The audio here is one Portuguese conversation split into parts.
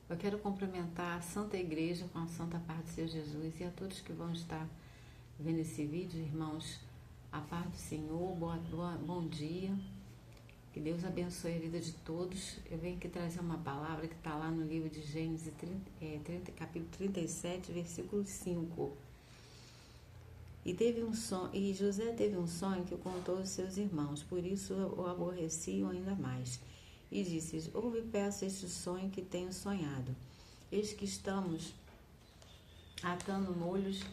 Eu quero cumprimentar a Santa Igreja com a Santa Paz do Senhor Jesus e a todos que vão estar vendo esse vídeo, irmãos. A paz do Senhor, bom dia. Que Deus abençoe a vida de todos. Eu venho aqui trazer uma palavra que está lá no livro de Gênesis, capítulo 37, versículo 5. E José teve um sonho que contou aos seus irmãos, por isso o aborreciam ainda mais. E disse: ouve, peço, este sonho que tenho sonhado. Eis que estamos atando molhos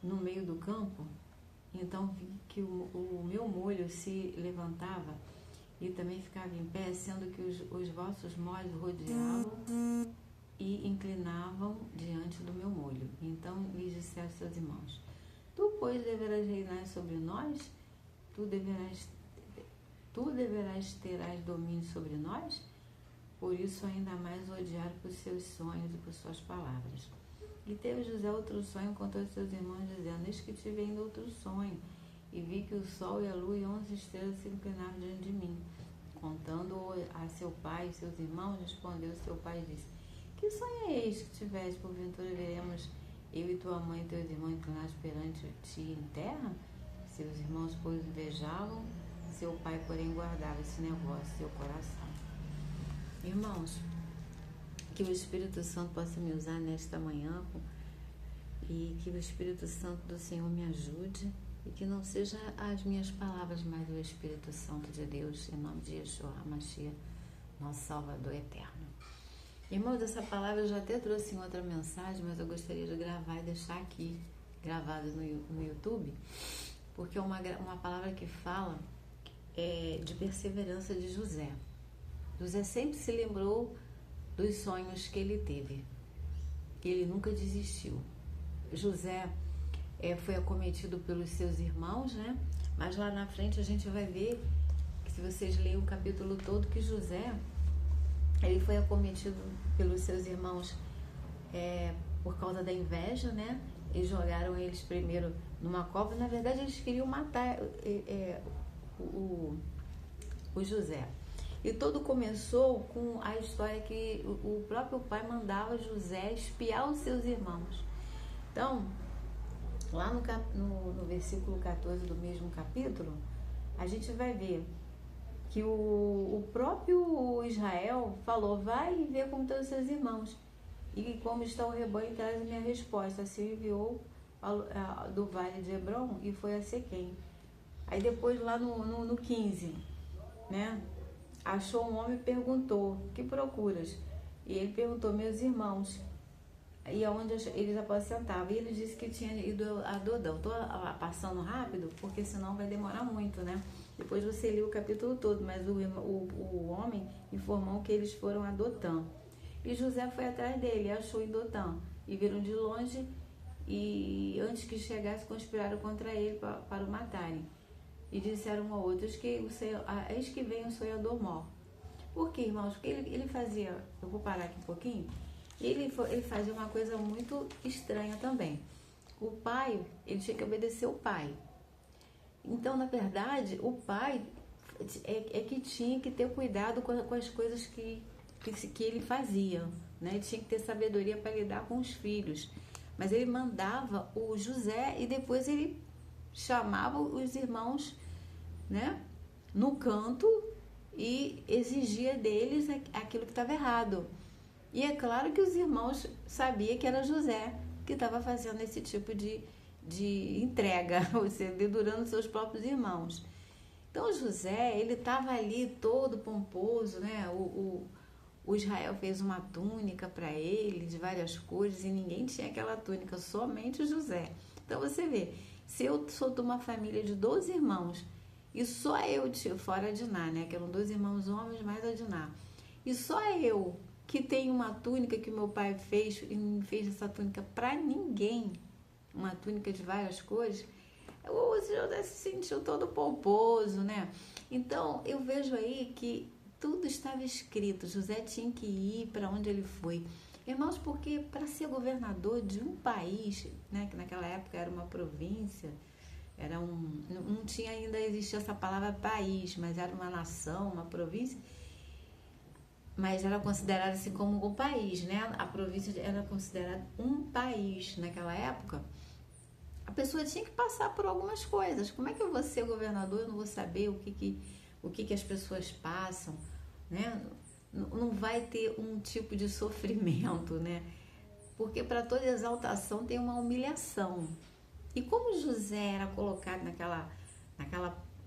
no meio do campo. Então vi que o meu molho se levantava e também ficava em pé, sendo que os vossos molhos rodeavam e inclinavam diante do meu molho. Então lhes disseram seus irmãos: tu, pois, deverás reinar sobre nós? Tu terás domínio sobre nós? Por isso ainda mais odiaram por seus sonhos e por suas palavras. E teve José outro sonho, contou aos seus irmãos, dizendo: eis que tive ainda outro sonho, e vi que o sol e a lua e 11 estrelas se inclinavam diante de mim. Contando a seu pai e seus irmãos, respondeu seu pai e disse: que sonho é este que tiveste? Porventura veremos eu e tua mãe e teus irmãos inclinados perante ti em terra? Seus irmãos, pois, invejavam, seu pai, porém, guardava esse negócio em seu coração. Irmãos, que o Espírito Santo possa me usar nesta manhã e que o Espírito Santo do Senhor me ajude e que não seja as minhas palavras, mas o Espírito Santo de Deus, em nome de Yeshua HaMashiach, nosso Salvador eterno. Irmãos, essa palavra eu já até trouxe em outra mensagem, mas eu gostaria de gravar e deixar aqui gravado no YouTube, porque é uma palavra que fala de perseverança de José. José sempre se lembrou dos sonhos que ele teve, que ele nunca desistiu. José foi acometido pelos seus irmãos, né? Mas lá na frente a gente vai ver, que se vocês lerem o capítulo todo, que José ele foi acometido pelos seus irmãos por causa da inveja, né? E jogaram eles primeiro numa cova. Na verdade, eles queriam matar o José. E tudo começou com a história que o próprio pai mandava José espiar os seus irmãos. Então, lá no versículo 14 do mesmo capítulo, a gente vai ver que o próprio Israel falou: vai e vê como estão os seus irmãos e como está o rebanho, e traz a minha resposta. Assim enviou do vale de Hebrom e foi a Sequém. Aí depois lá no 15, né? Achou um homem e perguntou: que procuras? E ele perguntou: meus irmãos, e aonde eles apacentavam. E ele disse que tinha ido a Dodão. Estou passando rápido, porque senão vai demorar muito, né? Depois você lê o capítulo todo, mas o homem informou que eles foram a Dotã. E José foi atrás dele, achou em Dotã. E viram de longe, e antes que chegasse, conspiraram contra ele para o matarem. E disseram um ao outro: eis que vem o sonhador mor. Por quê, irmãos? Porque ele fazia, eu vou parar aqui um pouquinho, ele fazia uma coisa muito estranha também. O pai, ele tinha que obedecer o pai. Então, na verdade, o pai que tinha que ter cuidado com as coisas que ele fazia, né? Ele tinha que ter sabedoria para lidar com os filhos. Mas ele mandava o José e depois ele chamava os irmãos, né, no canto e exigia deles aquilo que estava errado. E é claro que os irmãos sabiam que era José que estava fazendo esse tipo de entrega, ou seja, dedurando seus próprios irmãos. Então José, ele estava ali todo pomposo, né? O Israel fez uma túnica para ele de várias cores e ninguém tinha aquela túnica, somente José. Então você vê, se eu sou de uma família de 12 irmãos e só eu, fora Adiná, né? Que eram 2 irmãos homens mais Adiná, e só eu que tenho uma túnica que meu pai fez e não fez essa túnica para ninguém, uma túnica de várias cores, o José se sentiu todo pomposo, né? Então eu vejo aí que tudo estava escrito. José tinha que ir para onde ele foi. Irmãos, porque para ser governador de um país, né, que naquela época era uma província, não tinha ainda existia essa palavra país, mas era uma nação, uma província. mas era considerada assim como um país, né? A província era considerada um país naquela época. A pessoa tinha que passar por algumas coisas. Como é que eu vou ser governador? Eu não vou saber o que as pessoas passam, né? Não vai ter um tipo de sofrimento, né? Porque para toda exaltação tem uma humilhação. E como José era colocado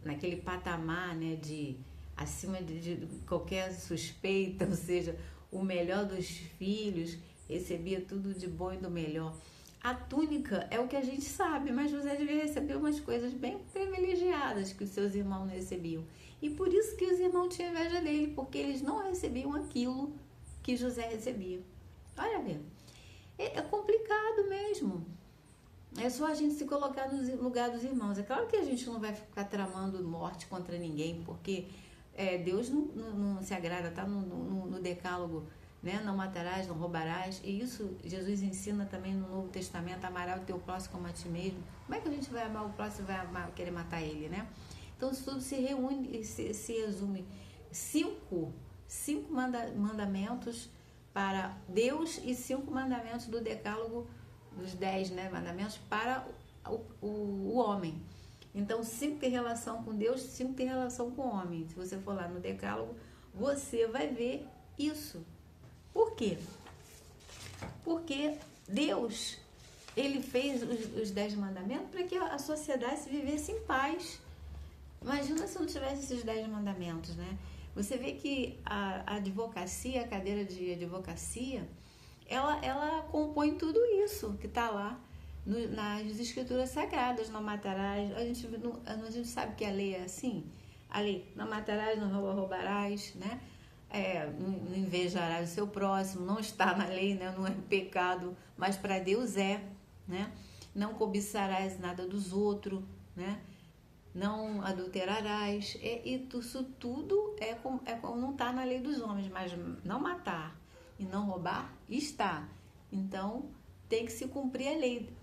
naquele patamar, né, de acima de qualquer suspeita, ou seja, o melhor dos filhos, recebia tudo de bom e do melhor. A túnica é o que a gente sabe, mas José devia receber umas coisas bem privilegiadas que os seus irmãos não recebiam. E por isso que os irmãos tinham inveja dele, porque eles não recebiam aquilo que José recebia. Olha, ver, é complicado mesmo. É só a gente se colocar no lugar dos irmãos. É claro que a gente não vai ficar tramando morte contra ninguém, porque Deus não se agrada, tá no decálogo, né? Não matarás, não roubarás. E isso Jesus ensina também no Novo Testamento: amarás o teu próximo como a ti mesmo. Como é que a gente vai amar o próximo e vai querer matar ele, né? Então isso tudo se reúne e se resume cinco mandamentos para Deus e 5 mandamentos do decálogo dos 10, né, mandamentos para o homem. Então 5 tem relação com Deus, 5 tem relação com o homem. Se você for lá no decálogo, você vai ver isso. Por quê? Porque Deus, ele fez os 10 mandamentos para que a sociedade vivesse em paz. Imagina se não tivesse esses 10 mandamentos, né? Você vê que a advocacia, a cadeira de advocacia, ela compõe tudo isso que está lá nas escrituras sagradas. Não matarás. A gente sabe que a lei é assim. A lei: não matarás, não roubarás, né? Não invejarás o seu próximo. Não está na lei, né? Não é pecado, mas para Deus é, né? Não cobiçarás nada dos outros, né? Não adulterarás. Isso tudo como não está na lei dos homens, mas não matar e não roubar está. Então tem que se cumprir a lei.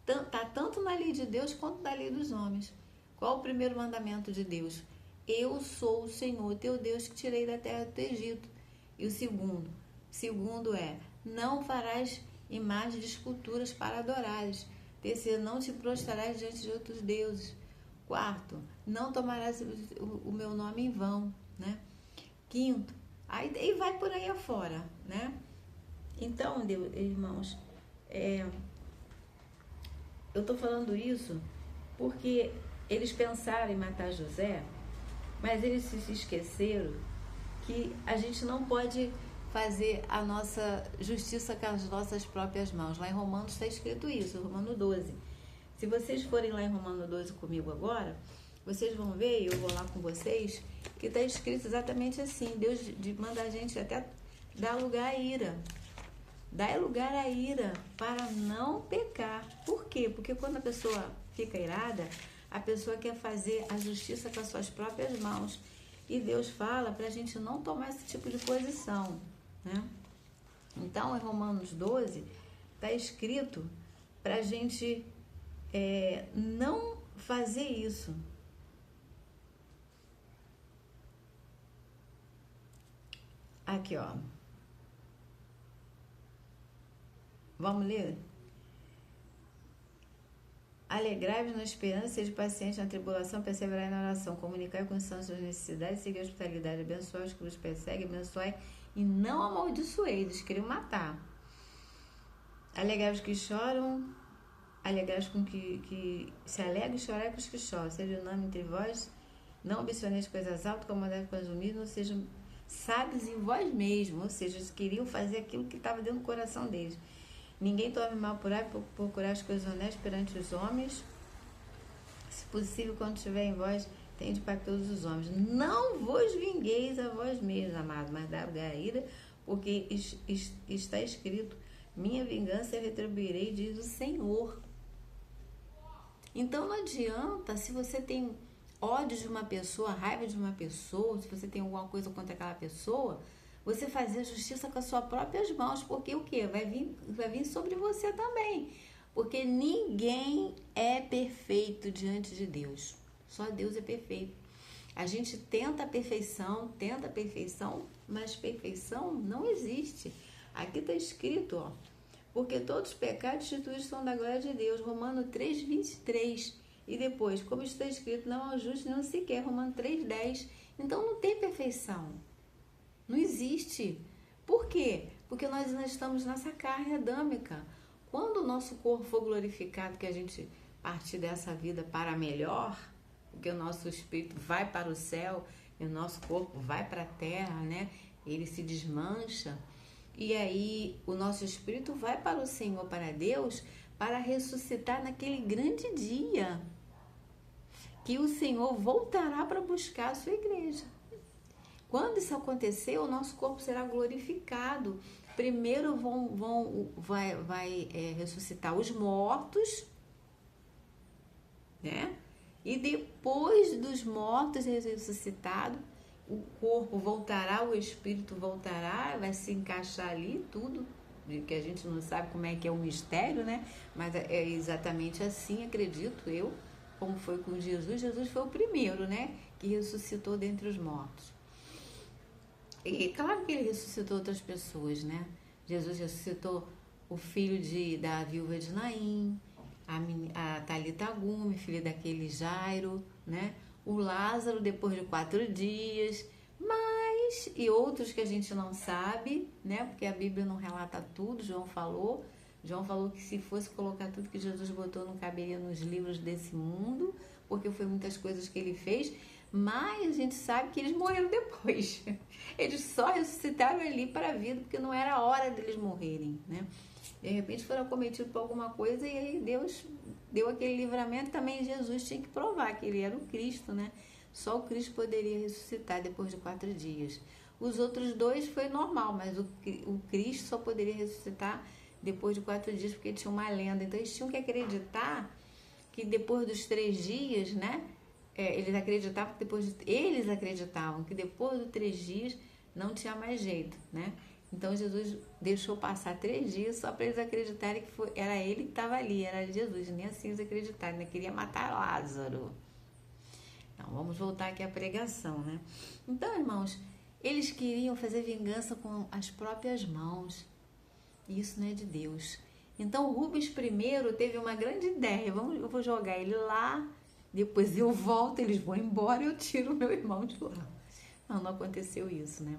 Está tanto na lei de Deus quanto na lei dos homens. Qual o primeiro mandamento de Deus? Eu sou o Senhor teu Deus que tirei da terra do Egito. E o segundo é: não farás imagens de esculturas para adorares. Terceiro: não te prostrarás diante de outros deuses. Quarto: não tomarás o meu nome em vão, né? Quinto, aí vai por aí afora, né? Então, irmãos, eu estou falando isso porque eles pensaram em matar José, mas eles se esqueceram que a gente não pode fazer a nossa justiça com as nossas próprias mãos. Lá em Romanos está escrito isso, Romano 12. Se vocês forem lá em Romano 12 comigo agora, vocês vão ver, eu vou lá com vocês, que está escrito exatamente assim: Deus manda a gente até dar lugar à ira. Dá lugar à ira para não pecar. Por quê? Porque quando a pessoa fica irada, a pessoa quer fazer a justiça com as suas próprias mãos. E Deus fala para a gente não tomar esse tipo de posição, né? Então, em Romanos 12, está escrito para a gente não fazer isso. Aqui, ó. Vamos ler? Alegrai-vos na esperança, seja paciente na tribulação, perseverai na oração, comunicai com as suas necessidades, seguir a hospitalidade, abençoai os que vos perseguem, abençoai e não amaldiçoeis. Eles queriam matar. Alegrai-vos que choram, alegrai-vos com que se alegrem e chorai com os que choram. Seja unânime entre vós, não ambicioneis coisas altas, comandai com as humildes, não sejam sábios em vós mesmos. Ou seja, eles queriam fazer aquilo que estava dentro do coração deles. Ninguém tome mal por aí, procurar as coisas honestas perante os homens. Se possível, quando estiver em vós, tende para todos os homens. Não vos vingueis a vós mesmos, amados, mas dá lugar à ira, porque está escrito: minha vingança eu retribuirei, diz o Senhor. Então não adianta, se você tem ódio de uma pessoa, raiva de uma pessoa, se você tem alguma coisa contra aquela pessoa, você fazer justiça com as suas próprias mãos, porque o quê? Vai vir sobre você também. Porque ninguém é perfeito diante de Deus. Só Deus é perfeito. A gente tenta a perfeição, mas perfeição não existe. Aqui está escrito, ó, porque todos os pecados instituídos são da glória de Deus, Romanos 3:23. E depois, como está escrito, não há justo nenhum sequer, Romanos 3:10. Então não tem perfeição, não existe. Por quê? Porque nós ainda estamos nessa carne adâmica. Quando o nosso corpo for glorificado, que a gente partir dessa vida para melhor, porque o nosso espírito vai para o céu e o nosso corpo vai para a terra, né? Ele se desmancha. E aí o nosso espírito vai para o Senhor, para Deus, para ressuscitar naquele grande dia que o Senhor voltará para buscar a sua igreja. Quando isso acontecer, o nosso corpo será glorificado. Primeiro vai ressuscitar os mortos, né? E depois dos mortos ressuscitados, o corpo voltará, o espírito voltará, vai se encaixar ali tudo, que a gente não sabe como é que é o mistério, né? Mas é exatamente assim, acredito eu, como foi com Jesus. Jesus foi o primeiro, né, que ressuscitou dentre os mortos. E claro que ele ressuscitou outras pessoas, né? Jesus ressuscitou o filho da viúva de Naim, a Talita Gume, filha daquele Jairo, né? O Lázaro depois de 4 dias, e outros que a gente não sabe, né? Porque a Bíblia não relata tudo. João falou que se fosse colocar tudo que Jesus botou, não caberia nos livros desse mundo, porque foi muitas coisas que ele fez, mas a gente sabe que eles morreram depois. Eles só ressuscitaram ali para a vida, porque não era a hora deles morrerem, né? De repente foram acometidos por alguma coisa e aí Deus deu aquele livramento. Também Jesus tinha que provar que ele era o Cristo, né? Só o Cristo poderia ressuscitar depois de 4 dias. Os outros 2 foi normal, mas o Cristo só poderia ressuscitar depois de 4 dias, porque tinha uma lenda. Então eles tinham que acreditar que depois dos 3 dias, né? Eles acreditavam que depois dos 3 dias não tinha mais jeito, né? Então Jesus deixou passar 3 dias só para eles acreditarem que era ele que estava ali, era Jesus. Nem assim eles acreditaram, né? Queria matar Lázaro. Então, vamos voltar aqui à pregação, né? Então, irmãos, eles queriam fazer vingança com as próprias mãos. E isso não é de Deus. Então, Rubens primeiro teve uma grande ideia. Eu vou jogar ele lá, depois eu volto, eles vão embora e eu tiro o meu irmão de lá. Não aconteceu isso, né?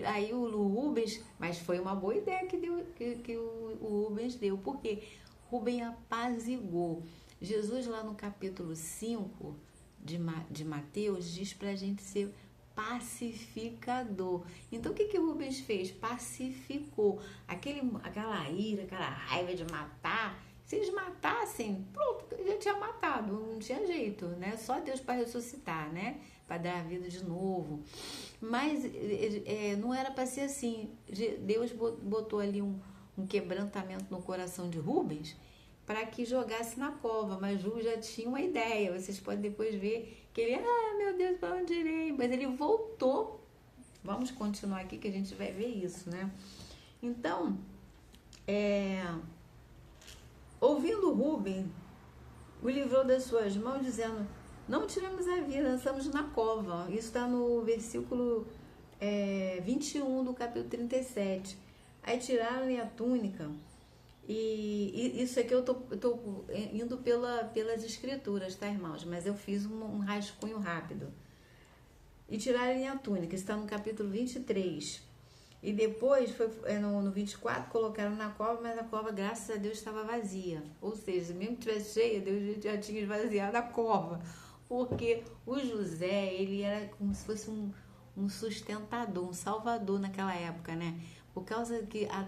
Aí o Rubens, mas foi uma boa ideia que o Rubens deu, porque Rubens apaziguou. Jesus lá no capítulo 5 de Mateus diz pra gente ser pacificador. Então o que o Rubens fez? Pacificou aquela ira, aquela raiva de matar. Se eles matassem, pronto, já tinha matado, não tinha jeito, né? Só Deus para ressuscitar, né? Para dar a vida de novo. Mas não era para ser assim. Deus botou ali um quebrantamento no coração de Rubens para que jogasse na cova, mas Rubens já tinha uma ideia. Vocês podem depois ver que ele, meu Deus, para onde irei? Mas ele voltou. Vamos continuar aqui que a gente vai ver isso, né? Então, ouvindo Rubens, o livrou das suas mãos, dizendo: não tiramos a vida, estamos na cova. Isso está no versículo 21 do capítulo 37. Aí tiraram-lhe a túnica. E isso aqui eu tô indo pelas escrituras, tá, irmãos? Mas eu fiz um rascunho rápido. E tiraram-lhe a túnica. Isso está no capítulo 23. E depois, no 24, colocaram na cova, mas a cova, graças a Deus, estava vazia. Ou seja, mesmo que estivesse cheia, Deus já tinha esvaziado a cova. Porque o José, ele era como se fosse um sustentador, um salvador naquela época, né? Por causa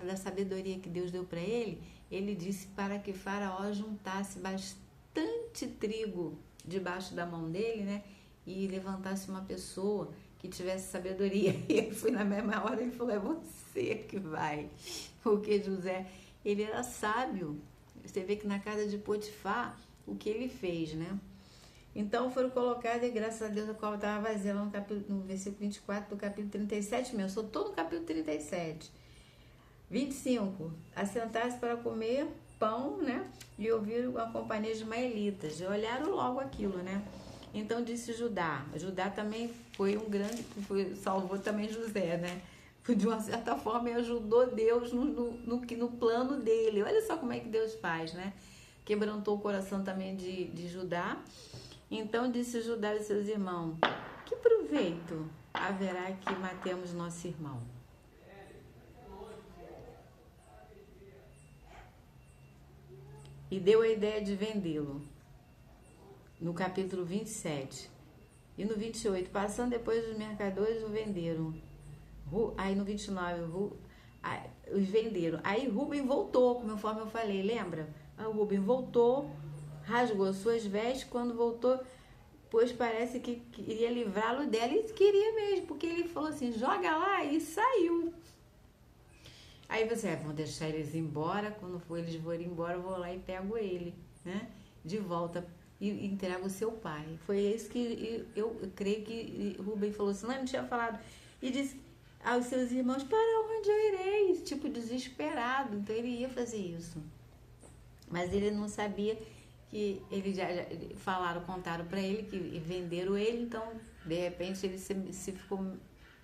da sabedoria que Deus deu para ele, ele disse para que Faraó juntasse bastante trigo debaixo da mão dele, né? E levantasse uma pessoa que tivesse sabedoria. E ele foi na mesma hora, ele falou: é você que vai. Porque José, ele era sábio. Você vê que na casa de Potifar, o que ele fez, né? Então foram colocados, e graças a Deus a cova estava vazia, lá no versículo 24 do capítulo 37 mesmo. Eu sou todo no capítulo 37. 25. Assentaram-se para comer pão, né? E ouviram a companhia de ismaelitas. E olharam logo aquilo, né? Então disse Judá. Judá também foi um grande, salvou também José, né? De uma certa forma, ele ajudou Deus no plano dele. Olha só como é que Deus faz, né? Quebrantou o coração também de Judá. Então disse Judá e seus irmãos: que proveito haverá que matemos nosso irmão? E deu a ideia de vendê-lo. No capítulo 27. E no 28, passando depois os mercadores o venderam. Aí no 29, os venderam. Aí Rubem voltou, conforme eu falei, lembra? Aí o Rubem voltou, rasgou suas vestes, quando voltou, pois parece que queria livrá-lo dela, e queria mesmo, porque ele falou assim, joga lá, e saiu. Aí você, vão deixar eles embora, quando eles forem embora, eu vou lá e pego ele, né? De volta e entrego o seu pai. Foi isso que eu creio que Rubem falou assim, não tinha falado. E disse aos seus irmãos, para onde eu irei? Tipo, desesperado. Então ele ia fazer isso. Mas ele não sabia que eles já contaram para ele que venderam ele, então de repente ele se ficou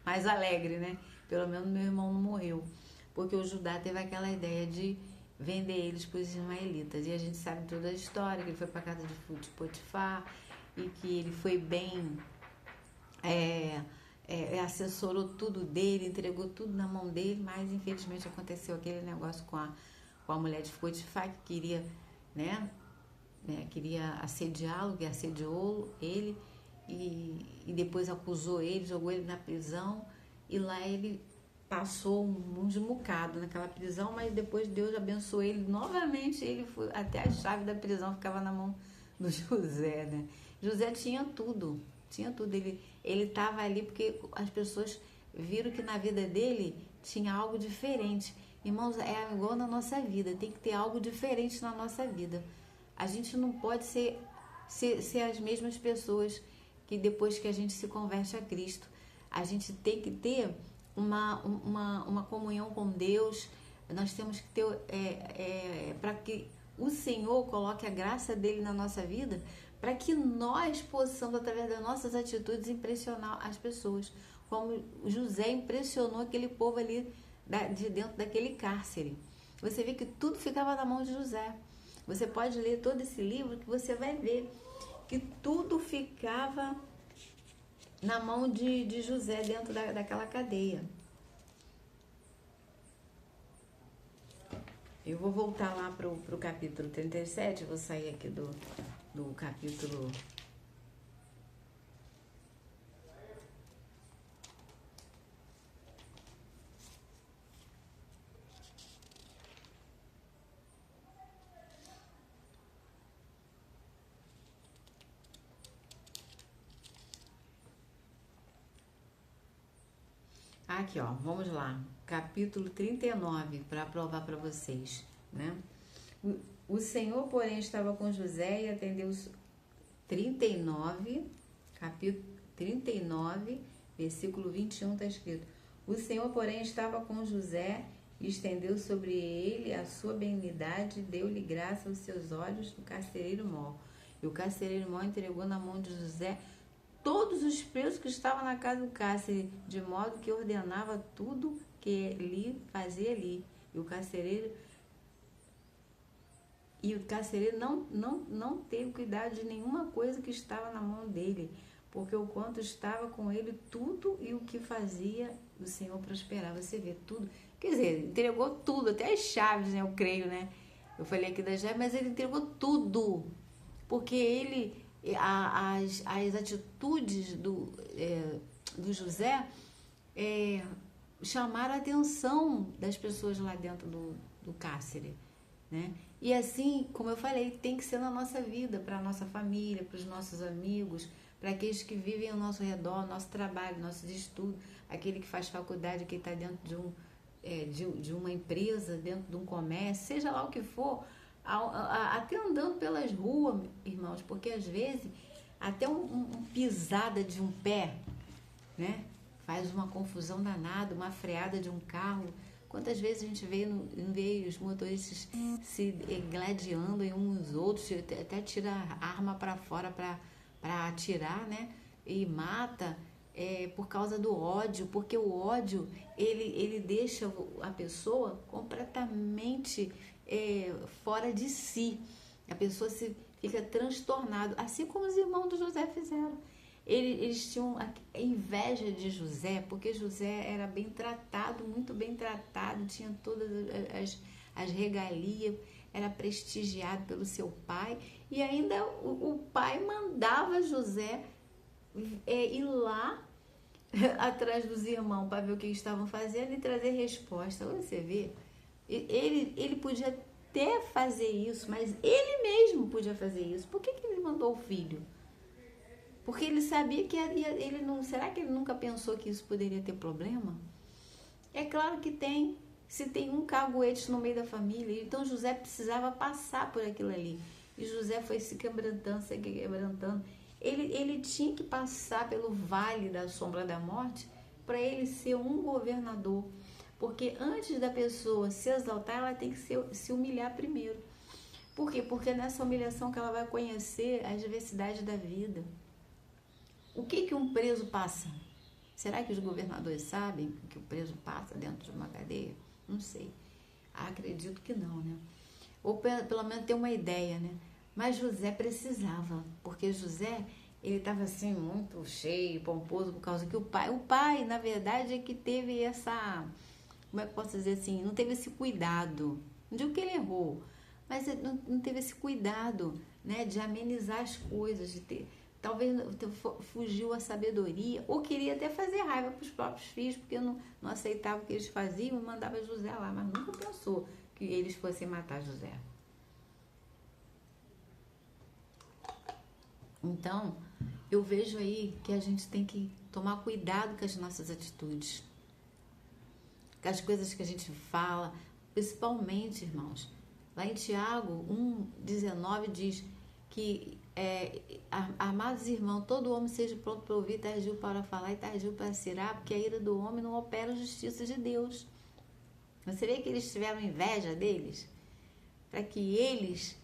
mais alegre, né? Pelo menos meu irmão não morreu. Porque o Judá teve aquela ideia de vender eles para os ismaelitas. E a gente sabe toda a história, que ele foi para a casa de Potifar e que ele foi bem, assessorou tudo dele, entregou tudo na mão dele, mas infelizmente aconteceu aquele negócio com a mulher de Potifar, que queria, queria assediá-lo, que assediou ele e depois acusou ele, jogou ele na prisão e lá ele passou um desmucado naquela prisão, mas depois Deus abençoou ele novamente, ele foi, até a chave da prisão ficava na mão do José, né? José tinha tudo, ele estava ali porque as pessoas viram que na vida dele tinha algo diferente. Irmãos, é igual na nossa vida, tem que ter algo diferente na nossa vida. A gente não pode ser as mesmas pessoas que depois que a gente se converte a Cristo. A gente tem que ter uma comunhão com Deus. Nós temos que ter para que o Senhor coloque a graça dele na nossa vida, para que nós possamos, através das nossas atitudes, impressionar as pessoas, como José impressionou aquele povo ali de dentro daquele cárcere. Você vê que tudo ficava na mão de José. Você pode ler todo esse livro que você vai ver que tudo ficava na mão de José dentro daquela cadeia. Eu vou voltar lá para o capítulo 37, vou sair aqui do capítulo... Aqui, ó, vamos lá, capítulo 39, para provar para vocês, né? O Senhor, porém, estava com José e atendeu os 39, capítulo 39, versículo 21, está escrito: o Senhor, porém, estava com José e estendeu sobre ele a sua benignidade e deu-lhe graça aos seus olhos do carcereiro mor. E o carcereiro mor entregou na mão de José todos os presos que estavam na casa do cárcere, de modo que ordenava tudo que lhe fazia ali. E o carcereiro não teve cuidado de nenhuma coisa que estava na mão dele, porque o quanto estava com ele tudo e o que fazia, o Senhor prosperava. Você vê tudo, quer dizer, entregou tudo, até as chaves, né? Eu creio, né? Eu falei aqui das chaves, mas ele entregou tudo, porque ele... As atitudes do José chamaram a atenção das pessoas lá dentro do cárcere, né? E assim, como eu falei, tem que ser na nossa vida, para a nossa família, para os nossos amigos, para aqueles que vivem ao nosso redor, nosso trabalho, nossos estudos, aquele que faz faculdade, que está dentro de uma empresa, dentro de um comércio, seja lá o que for, até andando pelas ruas, irmãos, porque às vezes até uma pisada de um pé, né, faz uma confusão danada, uma freada de um carro. Quantas vezes a gente vê os motoristas se gladiando em uns outros, até tira a arma para fora para atirar, né? E mata por causa do ódio, porque o ódio ele deixa a pessoa completamente fora de si. A pessoa fica transtornada, assim como os irmãos do José fizeram. Eles tinham inveja de José, porque José era bem tratado, muito bem tratado, tinha todas as regalias, era prestigiado pelo seu pai, e ainda o pai mandava José ir lá atrás dos irmãos para ver o que eles estavam fazendo e trazer resposta. Você vê, ele podia até fazer isso, mas ele mesmo podia fazer isso. Por que ele mandou o filho? Porque ele sabia que ele não. Será que ele nunca pensou que isso poderia ter problema? É claro que tem. Se tem um caguete no meio da família, então José precisava passar por aquilo ali. E José foi se quebrantando, se quebrantando. Ele tinha que passar pelo vale da sombra da morte para ele ser um governador. Porque antes da pessoa se exaltar, ela tem que se humilhar primeiro. Por quê? Porque é nessa humilhação que ela vai conhecer as diversidades da vida. O que um preso passa? Será que os governadores sabem o que o preso passa dentro de uma cadeia? Não sei. Acredito que não, né? Ou pelo menos ter uma ideia, né? Mas José precisava, porque José, ele estava assim muito cheio, pomposo, por causa que o pai, na verdade, é que teve essa, como é que eu posso dizer assim, não teve esse cuidado. Não digo que ele errou, mas não teve esse cuidado, né, de amenizar as coisas, de ter, talvez fugiu a sabedoria, ou queria até fazer raiva para os próprios filhos, porque não aceitava o que eles faziam e mandava José lá, mas nunca pensou que eles fossem matar José. Então, eu vejo aí que a gente tem que tomar cuidado com as nossas atitudes, com as coisas que a gente fala, principalmente, irmãos. Lá em Tiago 1,19 diz que, amados irmãos, todo homem seja pronto para ouvir, tardio para falar e tardio para cirar, porque a ira do homem não opera a justiça de Deus. Você vê que eles tiveram inveja deles? Para que eles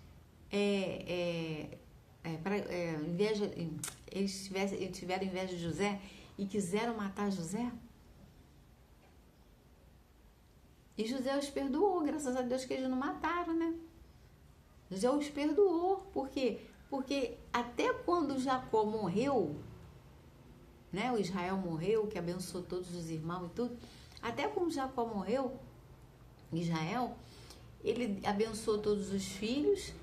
eles tiveram inveja de José e quiseram matar José. E José os perdoou, graças a Deus que eles não mataram, né? José os perdoou. Por quê? Porque até quando Jacó morreu, né? O Israel morreu, que abençoou todos os irmãos e tudo. Até quando Jacó morreu, Israel, ele abençoou todos os filhos.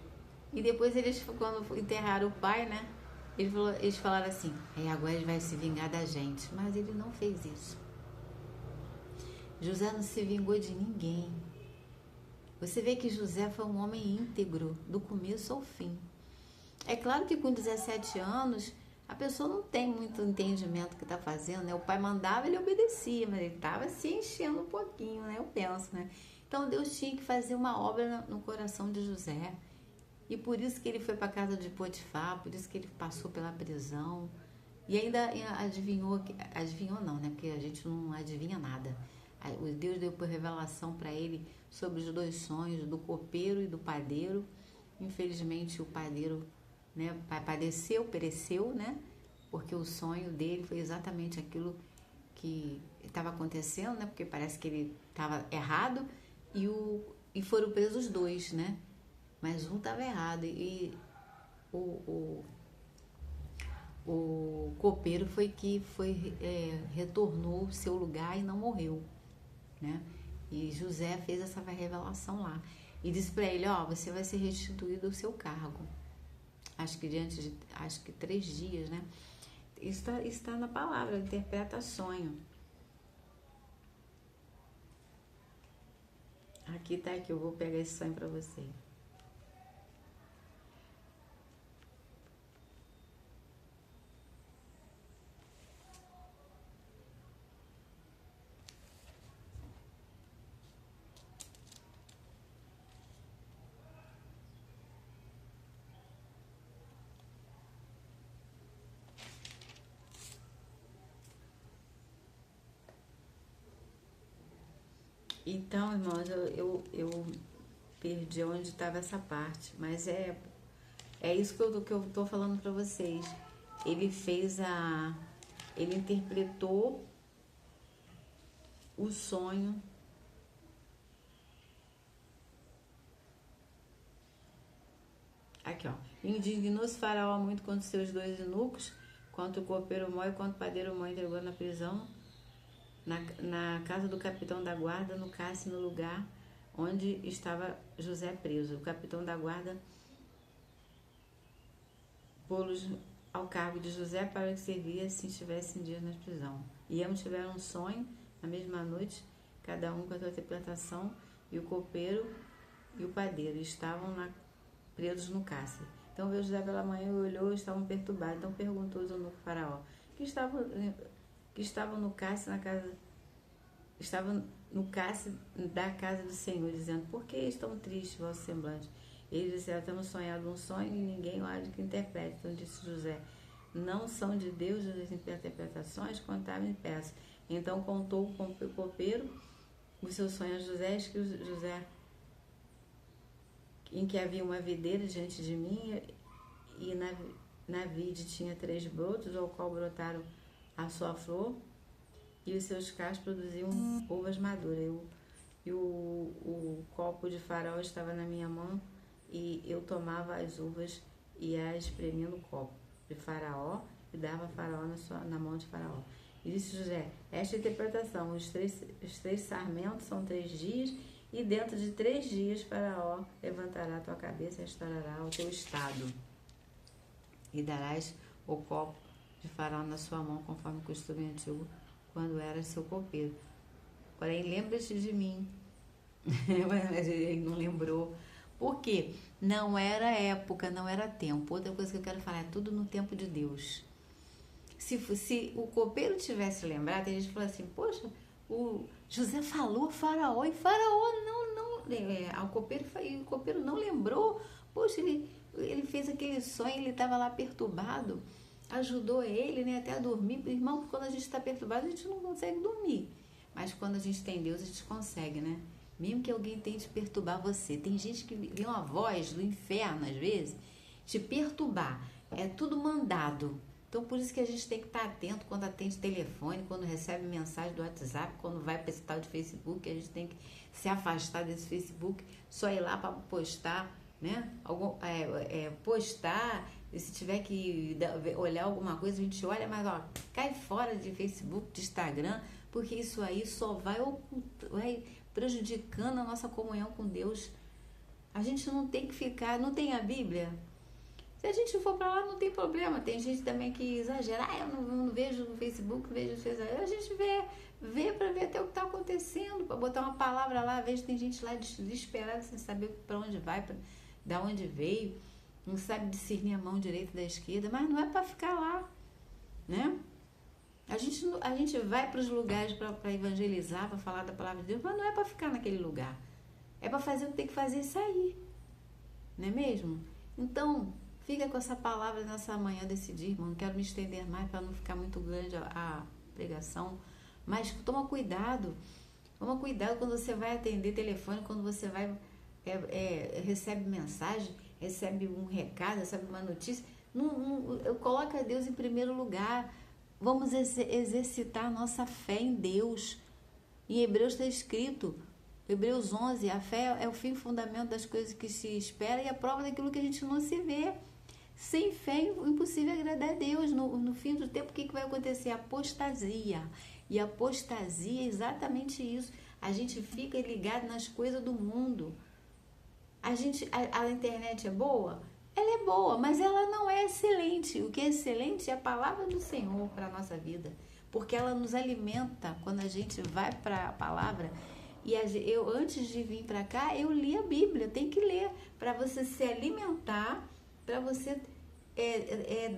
E depois eles, quando enterraram o pai, né? Eles falaram assim, agora ele vai se vingar da gente. Mas ele não fez isso. José não se vingou de ninguém. Você vê que José foi um homem íntegro, do começo ao fim. É claro que com 17 anos, a pessoa não tem muito entendimento do que está fazendo, né? O pai mandava, ele obedecia, mas ele estava se enchendo um pouquinho, né? Eu penso, né? Então Deus tinha que fazer uma obra no coração de José. E por isso que ele foi para a casa de Potifar, por isso que ele passou pela prisão. E ainda adivinhou não, né? Porque a gente não adivinha nada. O Deus deu por revelação para ele sobre os dois sonhos, do copeiro e do padeiro. Infelizmente o padeiro, né, pereceu, né? Porque o sonho dele foi exatamente aquilo que estava acontecendo, né? Porque parece que ele estava errado e foram presos os dois, né? Mas um estava errado e o copeiro retornou ao seu lugar e não morreu, né? E José fez essa revelação lá e disse para ele, você vai ser restituído ao seu cargo. Acho que 3 dias, né? Isso está na palavra, interpreta sonho. Aqui tá, que eu vou pegar esse sonho para você. Então, irmãos, eu perdi onde estava essa parte, mas é isso que eu tô falando para vocês, ele interpretou o sonho. Aqui, ó. Indignou-se Faraó muito contra seus 2 eunucos, quanto o copeiro Mó e quanto o padeiro Mó entregou na prisão, na casa do capitão da guarda, no cárcere, no lugar onde estava José preso. O capitão da guarda pô-los ao cargo de José para que servia se estivesse em dias na prisão. E ambos tiveram um sonho na mesma noite, cada um com a sua interpretação, e o copeiro e o padeiro estavam presos no cárcere. Então veio José pela manhã e olhou e estavam perturbados. Então perguntou o eunuco Faraó, que estavam no cárcere da casa do Senhor, dizendo, por que estão tristes vosso semblante? Eles disseram, temos sonhado um sonho e ninguém há de que interprete. Então disse José, não são de Deus as interpretações? Contava em peças. Então contou o copeiro os seus sonhos a José, que José, em que havia uma videira diante de mim, e na vide tinha 3 brotos, ao qual brotaram a sua flor, e os seus cachos produziam uvas maduras. E o copo de Faraó estava na minha mão, e eu tomava as uvas e as espremia no copo de Faraó, e dava a Faraó na mão de Faraó. E disse José, esta interpretação, os três sarmentos são 3 dias, e dentro de 3 dias Faraó levantará a tua cabeça e restaurará o teu estado. E darás o copo de Faraó na sua mão, conforme o costume antigo, quando era seu copeiro. Porém, lembra-te de mim. Mas ele não lembrou. Por quê? Não era época, não era tempo. Outra coisa que eu quero falar, é tudo no tempo de Deus. Se o copeiro tivesse lembrado, a gente fala assim, poxa, o José falou Faraó, e Faraó o copeiro não lembrou. Poxa, ele fez aquele sonho, ele estava lá perturbado, ajudou ele, né, até a dormir. Irmão, quando a gente está perturbado, a gente não consegue dormir. Mas quando a gente tem Deus, a gente consegue, né? Mesmo que alguém tente perturbar você. Tem gente que vê uma voz do inferno, às vezes, te perturbar. É tudo mandado. Então, por isso que a gente tem que estar atento quando atende telefone, quando recebe mensagem do WhatsApp, quando vai para esse tal de Facebook, a gente tem que se afastar desse Facebook, só ir lá para postar, né? Postar, e se tiver que olhar alguma coisa, a gente olha, mas ó, cai fora de Facebook, de Instagram, porque isso aí só vai prejudicando a nossa comunhão com Deus. A gente não tem que ficar, não tem a Bíblia? Se a gente for para lá, não tem problema. Tem gente também que exagera. Eu não vejo no Facebook, não vejo no Facebook. A gente vê para ver até o que está acontecendo, para botar uma palavra lá. Às vezes tem gente lá desesperada, sem saber para onde vai, da onde veio. Não sabe discernir a mão direita da esquerda, mas não é para ficar lá, né? A gente vai para os lugares para evangelizar, para falar da palavra de Deus, mas não é para ficar naquele lugar. É para fazer o que tem que fazer e sair. Não é mesmo? Então, fica com essa palavra nessa manhã desse dia, irmão. Não quero me estender mais para não ficar muito grande a pregação. Mas toma cuidado. Toma cuidado quando você vai atender telefone, quando você vai recebe mensagem, recebe um recado, recebe uma notícia. Coloca Deus em primeiro lugar. Vamos exercitar a nossa fé em Deus. Em Hebreus está escrito, Hebreus 11, a fé é o fim e fundamento das coisas que se espera e a prova daquilo que a gente não se vê. Sem fé é impossível agradar a Deus. No fim do tempo, o que vai acontecer? Apostasia. E apostasia é exatamente isso. A gente fica ligado nas coisas do mundo. A internet é boa? Ela é boa, mas ela não é excelente. O que é excelente é a palavra do Senhor para a nossa vida. Porque ela nos alimenta quando a gente vai para a palavra. E eu, antes de vir para cá, eu li a Bíblia. Tem que ler para você se alimentar, para você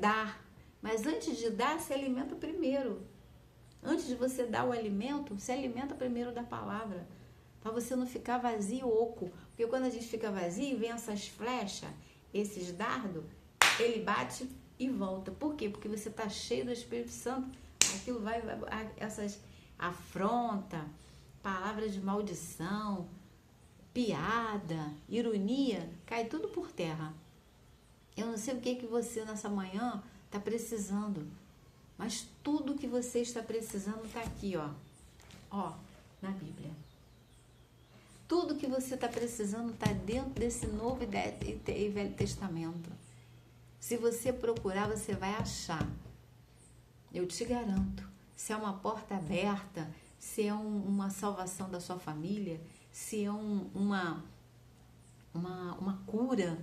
dar. Mas antes de dar, se alimenta primeiro. Antes de você dar o alimento, se alimenta primeiro da palavra. Para você não ficar vazio, oco. Porque quando a gente fica vazio, vem essas flechas, esses dardos, ele bate e volta. Por quê? Porque você está cheio do Espírito Santo. Aquilo essas afronta, palavras de maldição, piada, ironia, cai tudo por terra. Eu não sei o que você nessa manhã está precisando. Mas tudo que você está precisando está aqui, ó, na Bíblia. Tudo que você está precisando está dentro desse Novo e Velho Testamento. Se você procurar, você vai achar. Eu te garanto. Se é uma porta aberta, se é uma salvação da sua família, se é uma cura,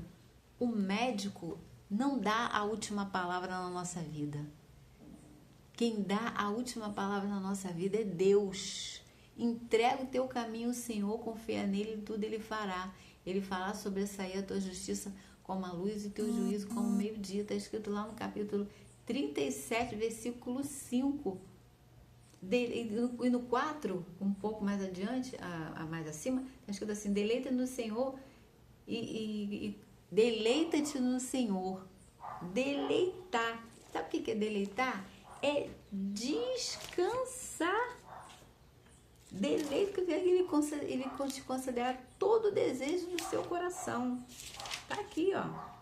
o médico não dá a última palavra na nossa vida. Quem dá a última palavra na nossa vida é Deus. Entrega o teu caminho ao Senhor, confia nele e tudo ele fará. Ele fará sobressair a tua justiça como a luz e teu juízo como o meio-dia. Está escrito lá no capítulo 37, versículo 5. E no 4, um pouco mais adiante, mais acima, está escrito assim: deleita no Senhor e deleita-te no Senhor. Deleitar. Sabe o que é deleitar? É descansar. Deleita, ele te considera todo o desejo do seu coração. Tá aqui, ó.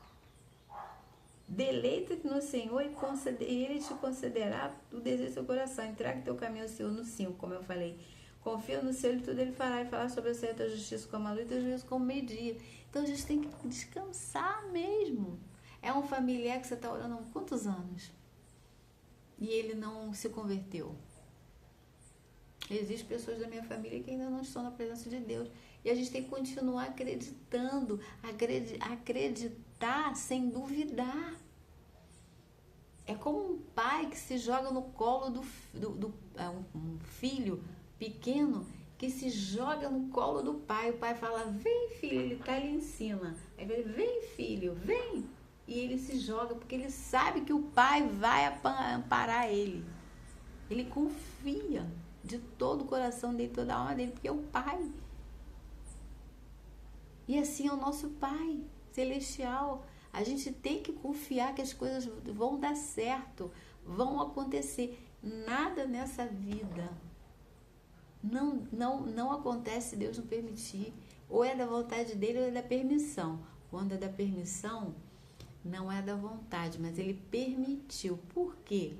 Deleita-te no Senhor e ele te concederá o desejo do seu coração. Entrega teu caminho ao Senhor no 5, como eu falei. Confia no Senhor e tudo ele fará. E falar sobre a tua justiça como a luz e teu juízo como meio-dia. Então a gente tem que descansar mesmo. É um familiar que você está orando há quantos anos? E ele não se converteu. Existem pessoas da minha família que ainda não estão na presença de Deus. E a gente tem que continuar acreditando, acreditar sem duvidar. É como um pai que se joga no colo um filho pequeno que se joga no colo do pai. O pai fala: vem, filho, ele está ali em cima. Aí ele: vem, filho, vem. E ele se joga porque ele sabe que o pai vai amparar ele. Ele confia de todo o coração dele, toda a alma dele, porque é o Pai. E assim é o nosso Pai Celestial. A gente tem que confiar que as coisas vão dar certo, vão acontecer. Nada nessa vida não acontece se Deus não permitir. Ou é da vontade dele ou é da permissão. Quando é da permissão, não é da vontade, mas ele permitiu. Por quê?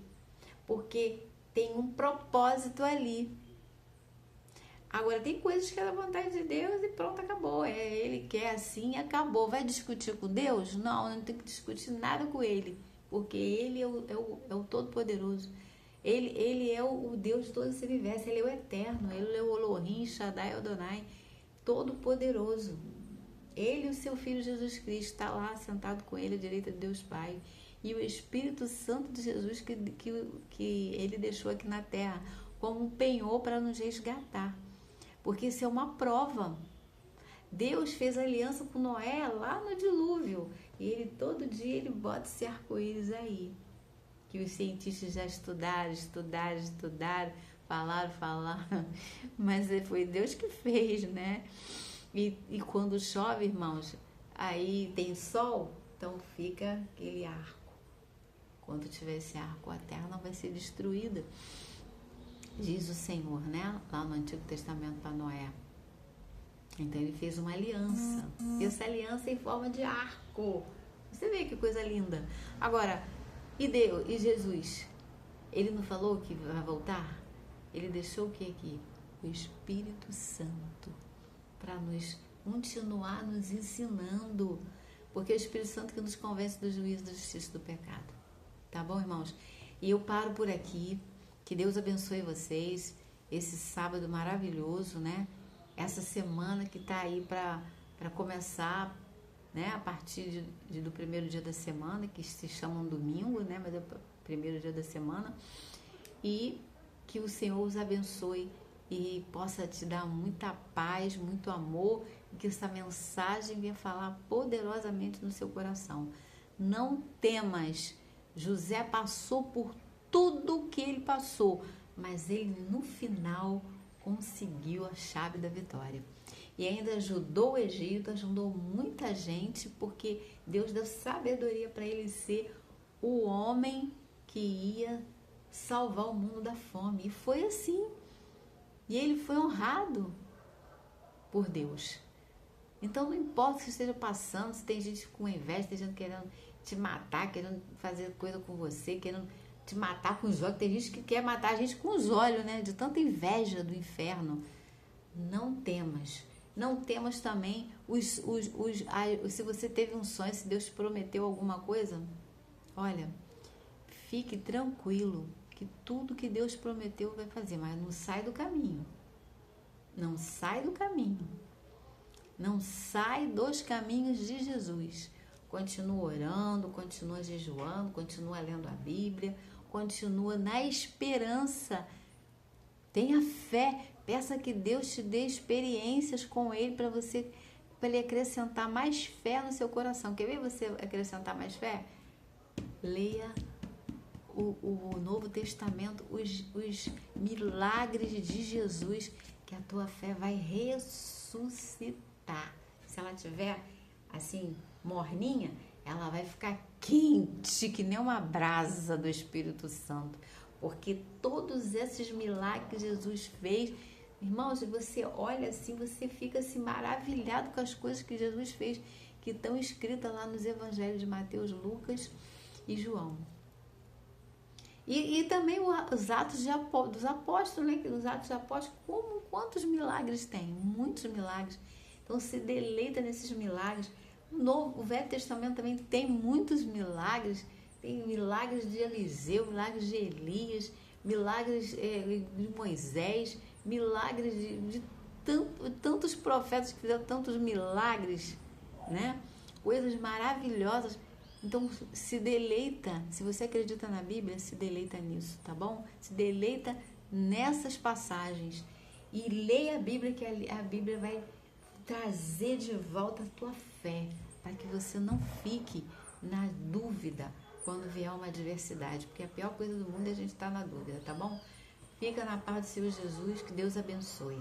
Porque tem um propósito ali. Agora, tem coisas que é da vontade de Deus e pronto, acabou. Ele quer assim, acabou. Vai discutir com Deus? Não tem que discutir nada com ele, porque ele é o Todo-Poderoso. Ele é o Deus de todo esse universo, ele é o Eterno, ele é o Elohim, Shaddai, Adonai, Todo-Poderoso. Ele e o seu Filho Jesus Cristo está lá sentado com ele à direita de Deus Pai. E o Espírito Santo de Jesus que ele deixou aqui na terra como um penhor para nos resgatar. Porque isso é uma prova. Deus fez aliança com Noé lá no dilúvio. E ele todo dia ele bota esse arco-íris aí. Que os cientistas já estudaram, falaram. Mas foi Deus que fez, né? E quando chove, irmãos, aí tem sol, então fica aquele arco. Quando tiver esse arco, a terra não vai ser destruída. Diz o Senhor, né? Lá no Antigo Testamento para Noé. Então ele fez uma aliança. E essa aliança é em forma de arco. Você vê que coisa linda. Agora, e Deus, e Jesus? Ele não falou que vai voltar? Ele deixou o que aqui? O Espírito Santo. Para nos continuar nos ensinando. Porque é o Espírito Santo que nos convence do juízo, da justiça e do pecado. Tá bom, irmãos? E eu paro por aqui. Que Deus abençoe vocês. Esse sábado maravilhoso, né? Essa semana que tá aí para começar, né? A partir do primeiro dia da semana, que se chama um domingo, né? Mas é o primeiro dia da semana. E que o Senhor os abençoe e possa te dar muita paz, muito amor. E que essa mensagem venha falar poderosamente no seu coração. Não temas. José passou por tudo o que ele passou, mas ele no final conseguiu a chave da vitória. E ainda ajudou o Egito, ajudou muita gente, porque Deus deu sabedoria para ele ser o homem que ia salvar o mundo da fome. E foi assim. E ele foi honrado por Deus. Então não importa o que esteja passando, se tem gente com inveja, tem gente querendo te matar, querendo fazer coisa com você, querendo te matar com os olhos. Tem gente que quer matar a gente com os olhos, né? De tanta inveja do inferno. Não temas. Não temas também se você teve um sonho, se Deus te prometeu alguma coisa, olha, fique tranquilo que tudo que Deus prometeu vai fazer, mas não sai do caminho. Não sai do caminho. Não sai dos caminhos de Jesus. Continua orando, continua jejuando, continua lendo a Bíblia, continua na esperança. Tenha fé. Peça que Deus te dê experiências com Ele para Ele acrescentar mais fé no seu coração. Quer ver você acrescentar mais fé? Leia o Novo Testamento, os milagres de Jesus, que a tua fé vai ressuscitar. Se ela tiver assim, morninha, ela vai ficar quente, que nem uma brasa do Espírito Santo. Porque todos esses milagres que Jesus fez, irmãos, se você olha assim, você fica assim maravilhado com as coisas que Jesus fez, que estão escritas lá nos evangelhos de Mateus, Lucas e João. E também os atos dos apóstolos, né? Os atos dos apóstolos, quantos milagres tem? Muitos milagres. Então se deleita nesses milagres. O Velho Testamento também tem muitos milagres. Tem milagres de Eliseu, milagres de Elias, milagres de Moisés, milagres de tantos profetas que fizeram tantos milagres, né? Coisas maravilhosas. Então, se deleita, se você acredita na Bíblia, se deleita nisso, tá bom? Se deleita nessas passagens e leia a Bíblia, que a Bíblia vai trazer de volta a tua fé, para que você não fique na dúvida quando vier uma adversidade, porque a pior coisa do mundo é a gente estar na dúvida, tá bom? Fica na paz do Senhor Jesus, que Deus abençoe.